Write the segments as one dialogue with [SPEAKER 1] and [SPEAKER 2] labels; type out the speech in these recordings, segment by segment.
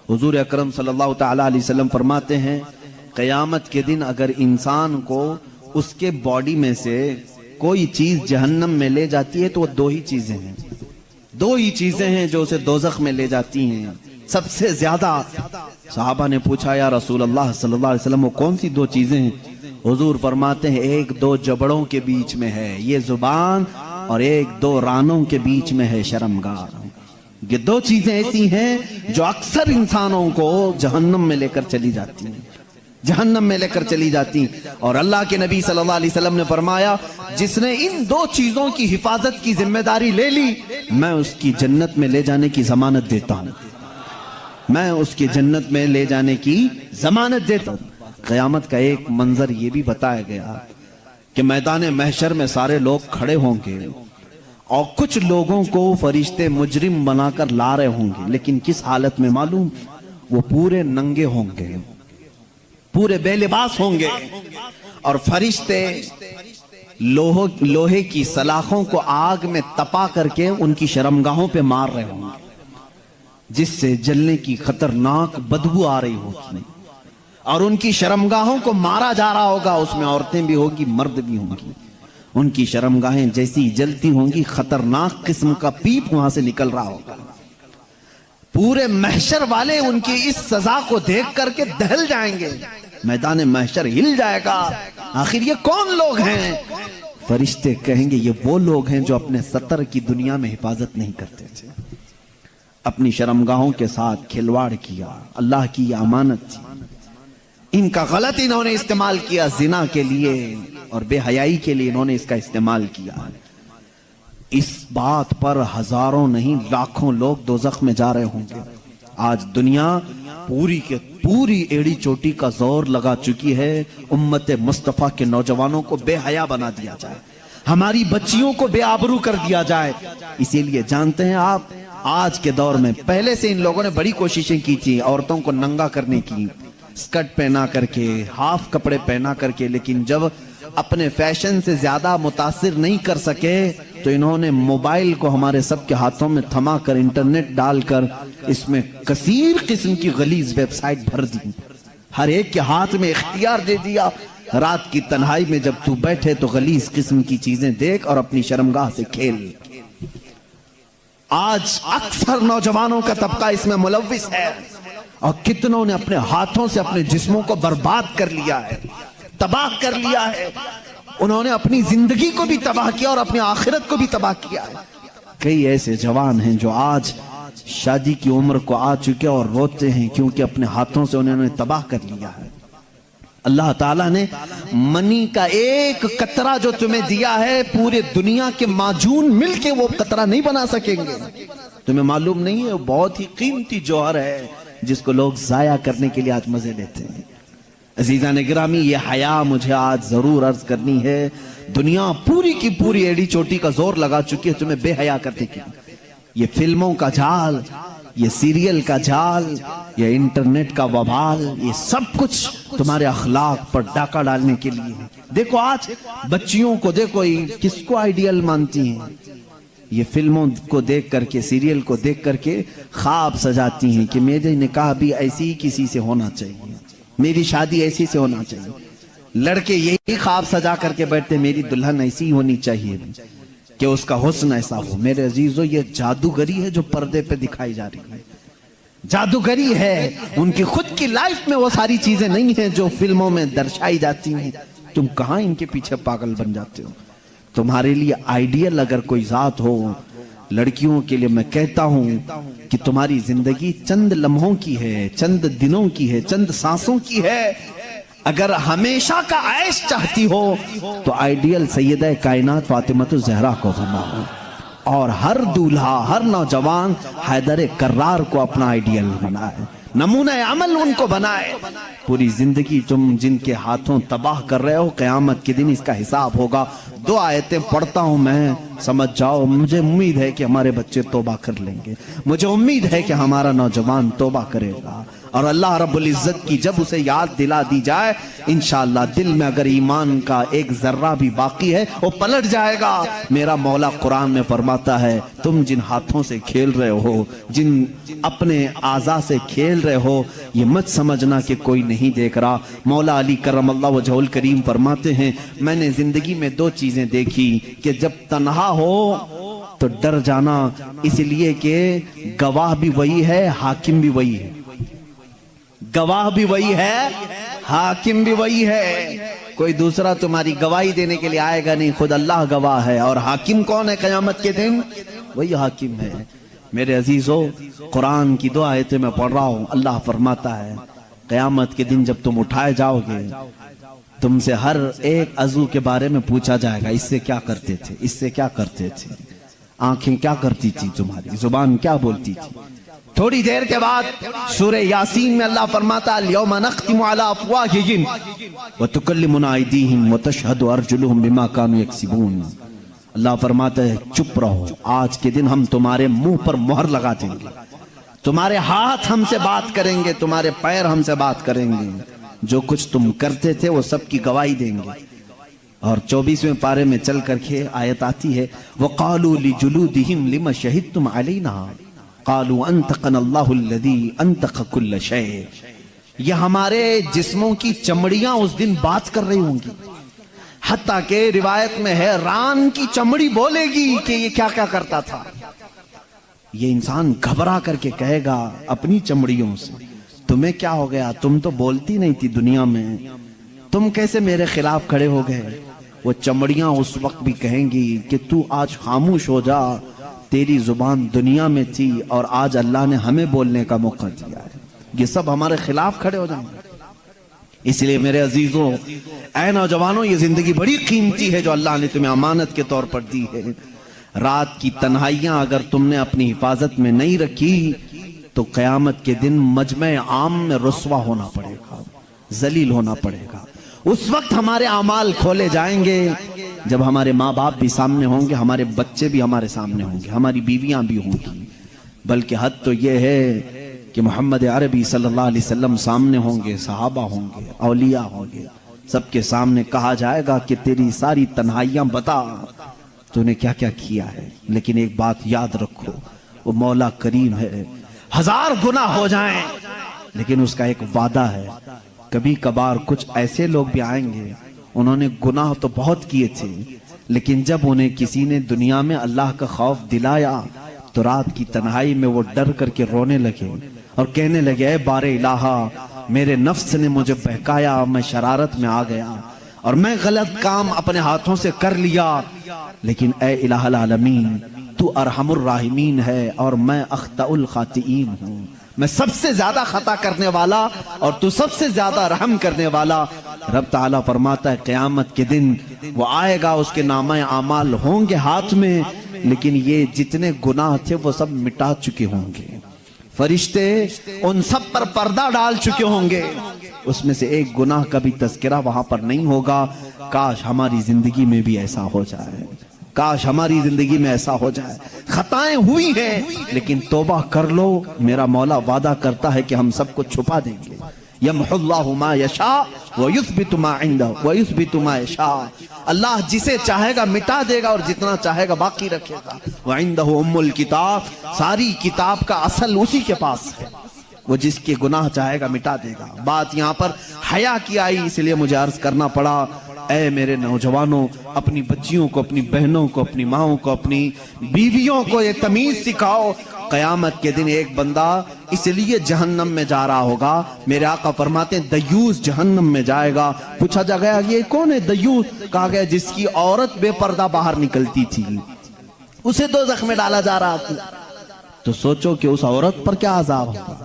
[SPEAKER 1] حضور اکرم صلی اللہ تعالی علیہ وسلم فرماتے ہیں قیامت کے دن اگر انسان کو اس کے باڈی میں سے کوئی چیز جہنم میں لے جاتی ہے تو وہ دو ہی چیزیں ہیں جو اسے دوزخ میں لے جاتی ہیں سب سے زیادہ۔ صحابہ نے پوچھا یا رسول اللہ صلی اللہ علیہ وسلم وہ کون سی دو چیزیں ہیں؟ حضور فرماتے ہیں ایک دو جبڑوں کے بیچ میں ہے یہ زبان، اور ایک دو رانوں کے بیچ میں ہے شرمگاہ۔ یہ دو چیزیں ایسی ہیں جو اکثر انسانوں کو جہنم میں لے کر چلی جاتی ہیں، جہنم میں لے کر چلی جاتی۔ اور اللہ کے نبی صلی اللہ علیہ وسلم نے فرمایا جس نے ان دو چیزوں کی حفاظت کی ذمہ داری لے لی میں اس کی جنت میں لے جانے کی ضمانت دیتا ہوں، میں اس کی جنت میں لے جانے کی ضمانت دیتا ہوں۔ قیامت کا ایک منظر یہ بھی بتایا گیا کہ میدان محشر میں سارے لوگ کھڑے ہوں گے اور کچھ لوگوں کو فرشتے مجرم بنا کر لا رہے ہوں گے، لیکن کس حالت میں معلوم؟ وہ پورے ننگے ہوں گے، پورے بے لباس ہوں گے، اور فرشتے لوہے کی سلاخوں کو آگ میں تپا کر کے ان کی شرمگاہوں پہ مار رہے ہوں گے جس سے جلنے کی خطرناک بدبو آ رہی ہوگی، اور ان کی شرمگاہوں کو مارا جا رہا ہوگا، اس میں عورتیں بھی ہوگی مرد بھی ہوں گی، ان کی شرمگاہیں جیسی جلتی ہوں گی خطرناک قسم کا پیپ وہاں سے نکل رہا ہوگا۔ پورے محشر والے ان کی اس سزا کو دیکھ کر کے دہل جائیں گے، میدان محشر ہل جائے گا، آخر یہ کون لوگ ہیں؟ فرشتے کہیں گے یہ وہ لوگ ہیں جو اپنے ستر کی دنیا میں حفاظت نہیں کرتے تھے، اپنی شرمگاہوں کے ساتھ کھلواڑ کیا، اللہ کی یہ امانت تھی، ان کا غلط انہوں نے استعمال کیا، زنا کے لیے اور بے حیائی کے لیے انہوں نے اس کا استعمال کیا۔ اس بات پر ہزاروں نہیں لاکھوں لوگ دوزخ میں جا رہے ہوں گے۔ آج دنیا پوری کے پوری ایڑی چوٹی کا زور لگا چکی ہے امت مصطفیٰ کے نوجوانوں کو بے حیا بنا دیا جائے، ہماری بچیوں کو بے آبرو کر دیا جائے۔ اسی لیے جانتے ہیں آپ آج کے دور میں، پہلے سے ان لوگوں نے بڑی کوششیں کی تھی عورتوں کو ننگا کرنے کی، سکرٹ پہنا کر کے، ہاف کپڑے پہنا کر کے، لیکن جب اپنے فیشن سے زیادہ متاثر نہیں کر سکے تو انہوں نے موبائل کو ہمارے سب کے ہاتھوں میں تھما کر انٹرنیٹ ڈال کر اس میں کثیر قسم کی غلیظ ویب سائٹ بھر دی، ہر ایک کے ہاتھ میں اختیار دے دیا، رات کی تنہائی میں جب تو بیٹھے تو غلیظ قسم کی چیزیں دیکھ اور اپنی شرمگاہ سے کھیل۔ آج اکثر نوجوانوں کا طبقہ اس میں ملوث ہے، اور کتنوں نے اپنے ہاتھوں سے اپنے جسموں کو برباد کر لیا ہے، تباہ کر لیا ہے، انہوں نے اپنی زندگی کو بھی تباہ کیا اور اپنی آخرت کو بھی تباہ کیا ہے۔ کئی ایسے جوان ہیں جو آج شادی کی عمر کو آ چکے اور روتے ہیں کیونکہ اپنے ہاتھوں سے انہوں نے تباہ کر لیا ہے۔ اللہ تعالیٰ نے منی کا ایک قطرہ جو تمہیں دیا ہے پورے دنیا کے معجون مل کے وہ قطرہ نہیں بنا سکیں گے۔ تمہیں معلوم نہیں ہے وہ بہت ہی قیمتی جوہر ہے جس کو لوگ ضائع کرنے کے لیے آج مزے لیتے ہیں۔ عزیزان گرامی، یہ حیا مجھے آج ضرور عرض کرنی ہے، دنیا پوری کی پوری ایڑی چوٹی کا زور لگا چکی ہے تمہیں بے حیا کرنے کے لیے۔ یہ فلموں کا جال، یہ سیریل کا جال، یہ انٹرنیٹ کا وبال، یہ سب کچھ تمہارے اخلاق پر ڈاکہ ڈالنے کے لیے ہے۔ دیکھو آج بچیوں کو دیکھو کس کو آئیڈیل مانتی ہیں، یہ فلموں کو دیکھ کر کے، سیریل کو دیکھ کر کے خواب سجاتی ہیں کہ میرے نکاح بھی ایسی ہی کسی سے ہونا چاہیے، میری شادی ایسی سے ہونا چاہیے۔ لڑکے یہی خواب سجا کر کے بیٹھتے میری دلہن ایسی ہونی چاہیے کہ اس کا حسن ایسا ہو۔ میرے عزیزو، یہ جادوگری ہے جو پردے پہ دکھائی جا رہی ہے، جادوگری ہے، ان کی خود کی لائف میں وہ ساری چیزیں نہیں ہیں جو فلموں میں درشائی جاتی ہیں۔ تم کہاں ان کے پیچھے پاگل بن جاتے ہو؟ تمہارے لیے آئیڈیل اگر کوئی ذات ہو، لڑکیوں کے لیے میں کہتا ہوں کہ تمہاری زندگی چند لمحوں کی ہے، چند دنوں کی ہے، چند سانسوں کی ہے۔ اگر ہمیشہ کا عیش چاہتی ہو تو آئیڈیل سیدہ کائنات فاطمہ الزہرا کو بناؤ، اور ہر دولہا، ہر نوجوان حیدر کرار کو اپنا آئیڈیل بنائے، نمونہ عمل ان کو بنائے۔ پوری زندگی تم جن کے ہاتھوں تباہ کر رہے ہو، قیامت کے دن اس کا حساب ہوگا۔ دو آیتیں پڑھتا ہوں میں، سمجھ جاؤ مجھے امید ہے کہ ہمارے بچے توبہ کر لیں گے، مجھے امید ہے کہ ہمارا نوجوان توبہ کرے گا، اور اللہ رب العزت کی جب اسے یاد دلا دی جائے انشاءاللہ دل میں اگر ایمان کا ایک ذرہ بھی باقی ہے وہ پلٹ جائے گا۔ میرا مولا قرآن میں فرماتا ہے تم جن ہاتھوں سے کھیل رہے ہو، جن اپنے اعضاء سے کھیل رہے ہو، یہ مت سمجھنا کہ کوئی نہیں دیکھ رہا۔ مولا علی کرم اللہ وجہہ الکریم فرماتے ہیں میں نے زندگی میں دو چیزیں دیکھی کہ جب تنہا ہو تو ڈر جانا، اس لیے کہ گواہ بھی وہی ہے، حاکم بھی وہی ہے، گواہ بھی وہی ہے، حاکم بھی وہی ہے، کوئی دوسرا تمہاری گواہی دینے کے لیے آئے گا نہیں، خود اللہ گواہ ہے۔ اور حاکم کون ہے قیامت کے دن؟ وہی حاکم ہے۔ میرے عزیزو قرآن کی دو آیتیں میں پڑھ رہا ہوں، اللہ فرماتا ہے قیامت کے دن جب تم اٹھائے جاؤ گے تم سے ہر ایک عضو کے بارے میں پوچھا جائے گا، اس سے کیا کرتے تھے، اس سے کیا کرتے تھے، آنکھیں کیا کرتی تھی تمہاری، زبان کیا بولتی تھی۔ تھوڑی دیر کے بعد سورہ یاسین میں اللہ فرماتا اليوم نختم على افواہہم وتکلمنا ایدیہم وتشہد ارجلہم بما كانوا یکسبون۔ اللہ فرماتا ہے چپ رہو، آج کے دن ہم تمہارے منہ پر مہر لگا دیں گے، تمہارے ہاتھ ہم سے بات کریں گے، تمہارے پیر ہم سے بات کریں گے، جو کچھ تم کرتے تھے وہ سب کی گواہی دیں گے۔ اور 24ویں پارے میں چل کر کے آیت آتی ہے وَقَالُوا لِجُلُودِهِمْ لِمَ شَهِدْتُمْ عَلَيْنَا قَالُوا أَنْتَقَنَا اللَّهُ الَّذِي أَنْتَقَ كُلَّ شَيْءٍ۔ یہ ہمارے جسموں کی چمڑیاں اس دن بات کر رہی ہوں گی، حتیٰ کہ روایت میں ہے ران کی چمڑی بولے گی کہ یہ کیا کیا کرتا تھا۔ یہ انسان گھبرا کر کے کہے گا اپنی چمڑیوں سے تمہیں کیا ہو گیا، تم تو بولتی نہیں تھی دنیا میں، تم کیسے میرے خلاف کھڑے ہو گئے۔ وہ چمڑیاں اس وقت بھی کہیں گی کہ تو آج خاموش ہو جا، تیری زبان دنیا میں تھی اور آج اللہ نے ہمیں بولنے کا موقع دیا ہے، یہ سب ہمارے خلاف کھڑے ہو جائیں گے۔ اس لیے میرے عزیزوں اے نوجوانوں یہ زندگی بڑی قیمتی ہے جو اللہ نے تمہیں امانت کے طور پر دی ہے۔ رات کی تنہائیاں اگر تم نے اپنی حفاظت میں نہیں رکھی تو قیامت کے دن مجمع عام میں رسوا ہونا پڑے گا، ذلیل ہونا پڑے گا۔ اس وقت ہمارے اعمال کھولے جائیں گے جب ہمارے ماں باپ بھی سامنے ہوں گے، ہمارے بچے بھی ہمارے سامنے ہوں گے، ہماری بیویاں بھی ہوں گی، بلکہ حد تو یہ ہے کہ محمد عربی صلی اللہ علیہ وسلم سامنے ہوں گے، صحابہ ہوں گے، اولیاء ہوں گے، سب کے سامنے کہا جائے گا کہ تیری ساری تنہائیاں بتا تو نے کیا کیا کیا ہے۔ لیکن ایک بات یاد رکھو وہ مولا کریم ہے، 1000 گناہ ہو جائیں لیکن اس کا ایک وعدہ ہے، کبھی کبھار کچھ ایسے لوگ بھی آئیں گے انہوں نے گناہ تو بہت کیے تھے لیکن جب انہیں کسی نے دنیا میں اللہ کا خوف دلایا تو رات کی تنہائی میں وہ ڈر کر کے رونے لگے اور کہنے لگے اے بار الہا میرے نفس نے مجھے بہکایا، میں شرارت میں آ گیا اور میں غلط کام اپنے ہاتھوں سے کر لیا، لیکن اے الہ العالمین تو ارحم الراحمین ہے اور میں اخطأ الخاطئین ہوں، میں سب سے زیادہ خطا کرنے والا اور تو سب سے زیادہ رحم کرنے والا۔ رب تعالیٰ فرماتا ہے قیامت کے دن وہ آئے گا، اس کے نامہ اعمال ہوں گے ہاتھ میں، لیکن یہ جتنے گناہ تھے وہ سب مٹا چکے ہوں گے، فرشتے ان سب پر پردہ ڈال چکے ہوں گے، اس میں سے ایک گناہ کا بھی تذکرہ وہاں پر نہیں ہوگا۔ کاش ہماری زندگی میں بھی ایسا ہو جائے، کاش ہماری زندگی میں ایسا ہو جائے۔ خطائیں ہوئی ہیں لیکن توبہ کر لو، میرا مولا وعدہ کرتا ہے کہ ہم سب کو چھپا دیں گے۔ یمحو اللہ ما یشاء ویثبت ما عنده ویثبت ما یشاء، اللہ جسے چاہے گا مٹا دے گا اور جتنا چاہے گا باقی رکھے گا۔ وعنده ام الکتاب، ساری کتاب کا اصل اسی کے پاس ہے، وہ جس کے گناہ چاہے گا مٹا دے گا۔ بات یہاں پر حیا کی آئی اس لیے مجھے عرض کرنا پڑا، اے میرے نوجوانوں اپنی بچیوں کو، اپنی بہنوں کو، اپنی ماؤں کو، اپنی بیویوں کو یہ تمیز سکھاؤ۔ قیامت کے دن ایک بندہ اس لیے جہنم میں جا رہا ہوگا، میرے آقا فرماتے ہیں دیوس جہنم میں جائے گا۔ پوچھا جا گیا یہ کون ہے دیوس؟ کہا گیا جس کی عورت بے پردہ باہر نکلتی تھی اسے دوزخ میں ڈالا جا رہا تھا۔ تو سوچو کہ اس عورت پر کیا عذاب ہوگا۔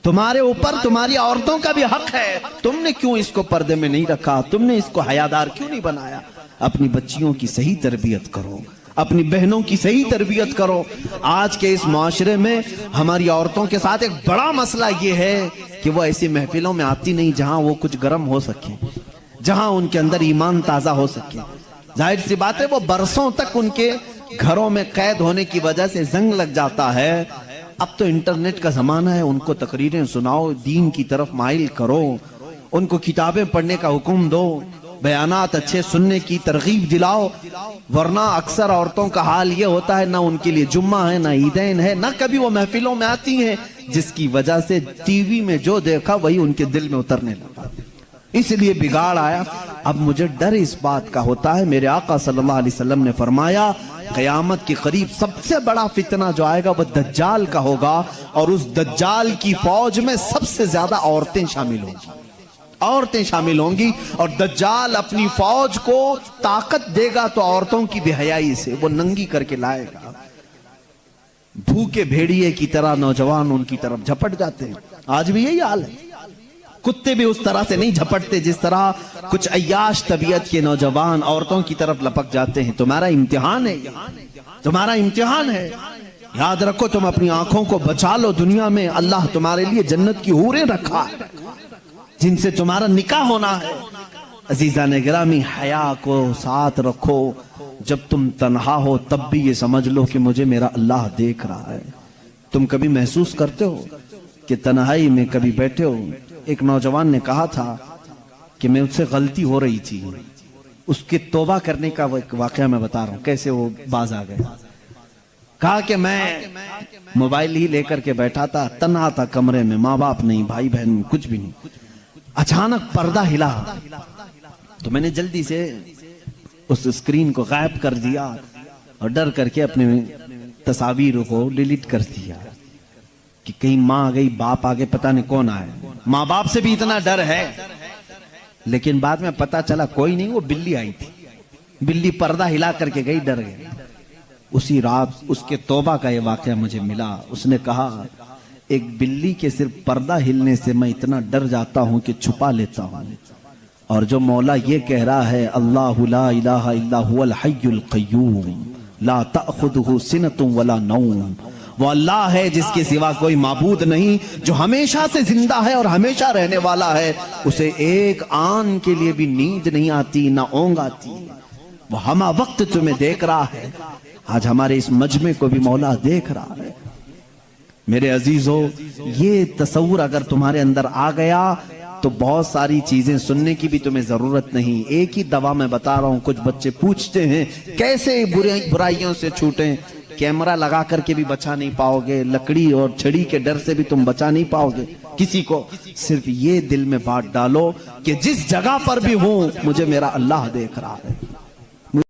[SPEAKER 1] تمہارے اوپر تمہاری عورتوں کا بھی حق ہے، تم نے کیوں اس کو پردے میں نہیں رکھا، تم نے اس کو حیادار کیوں نہیں بنایا؟ اپنی بچیوں کی صحیح تربیت کرو، اپنی بہنوں کی صحیح تربیت کرو۔ آج کے اس معاشرے میں ہماری عورتوں کے ساتھ ایک بڑا مسئلہ یہ ہے کہ وہ ایسی محفلوں میں آتی نہیں جہاں وہ کچھ گرم ہو سکے، جہاں ان کے اندر ایمان تازہ ہو سکے۔ ظاہر سی بات ہے وہ برسوں تک ان کے گھروں میں قید ہونے کی وجہ سے زنگ لگ جاتا ہے. اب تو انٹرنیٹ کا زمانہ ہے, ان کو تقریریں سناؤ, دین کی طرف مائل کرو, ان کو کتابیں پڑھنے کا حکم دو, بیانات اچھے سننے کی ترغیب دلاؤ. ورنہ اکثر عورتوں کا حال یہ ہوتا ہے نہ ان کے لیے جمعہ ہے, نہ عیدین ہے, نہ کبھی وہ محفلوں میں آتی ہیں, جس کی وجہ سے ٹی وی میں جو دیکھا وہی ان کے دل میں اترنے لگا. اس لیے بگاڑ آیا. اب مجھے ڈر اس بات کا ہوتا ہے, میرے آقا صلی اللہ علیہ وسلم نے فرمایا قیامت کے قریب سب سے بڑا فتنہ جو آئے گا وہ دجال کا ہوگا, اور اس دجال کی فوج میں سب سے زیادہ عورتیں شامل ہوں گی. عورتیں شامل ہوں گی, اور دجال اپنی فوج کو طاقت دے گا تو عورتوں کی بے حیائی سے وہ ننگی کر کے لائے گا. بھوکے بھیڑیے کی طرح نوجوان ان کی طرف جھپٹ جاتے ہیں. آج بھی یہی حال ہے. کتے بھی اس طرح سے نہیں جھپٹتے جس طرح کچھ عیاش طبیعت کے نوجوان عورتوں کی طرف لپک جاتے ہیں. تمہارا امتحان ہے, تمہارا امتحان ہے. یاد رکھو تم اپنی آنکھوں کو بچا لو. دنیا میں اللہ تمہارے لیے جنت کی حوریں رکھا ہے جن سے تمہارا نکاح ہونا ہے. عزیزان گرامی, حیا کو ساتھ رکھو. جب تم تنہا ہو تب بھی یہ سمجھ لو کہ مجھے میرا اللہ دیکھ رہا ہے. تم کبھی محسوس کرتے ہو کہ تنہائی میں کبھی بیٹھے ہو؟ ایک نوجوان نے کہا تھا کہ میں اس سے غلطی ہو رہی تھی, اس کے توبہ کرنے کا ایک واقعہ میں بتا رہا ہوں کیسے وہ باز آ گئے. کہا کہ میں موبائل ہی لے کر کے بیٹھا تھا, تنہا تھا کمرے میں, ماں باپ نہیں, بھائی بہن کچھ بھی نہیں. اچانک پردہ ہلا تو میں نے جلدی سے اس اسکرین کو غائب کر دیا اور ڈر کر کے اپنے تصاویر کو ڈیلیٹ کر دیا کہ کہیں ماں آ گئی, باپ آ گئے, پتہ نہیں کون آئے. ماں باپ سے بھی اتنا ڈر ہے. لیکن بعد میں پتا چلا کوئی نہیں, وہ بلی آئی تھی. بلی پردہ ہلا کر کے گئی, ڈر گئی. اسی رات اس کے توبہ کا یہ واقعہ مجھے ملا. اس نے کہا ایک بلی کے صرف پردہ ہلنے سے میں اتنا ڈر جاتا ہوں کہ چھپا لیتا ہوں. اور جو مولا یہ کہہ رہا ہے اللہ لا الہ الا هو الحی القیوم لا تأخذہ سنۃ ولا نوم, وہ اللہ ہے جس کے سوا کوئی معبود نہیں, جو ہمیشہ سے زندہ ہے اور ہمیشہ رہنے والا ہے. اسے ایک آن کے لیے بھی نیند نہیں آتی, نہ اونگ آتی. وہ ہمہ وقت تمہیں دیکھ رہا ہے. آج ہمارے اس مجمع کو بھی مولا دیکھ رہا ہے. میرے عزیزو, یہ تصور اگر تمہارے اندر آ گیا تو بہت ساری چیزیں سننے کی بھی تمہیں ضرورت نہیں. ایک ہی دوا میں بتا رہا ہوں. کچھ بچے پوچھتے ہیں کیسے برائیوں سے چھوٹیں. کیمرہ لگا کر کے بھی بچا نہیں پاؤ گے, لکڑی اور چھڑی کے ڈر سے بھی تم بچا نہیں پاؤ گے کسی کو. صرف یہ دل میں بات ڈالو کہ جس جگہ پر بھی ہوں مجھے میرا اللہ دیکھ رہا ہے.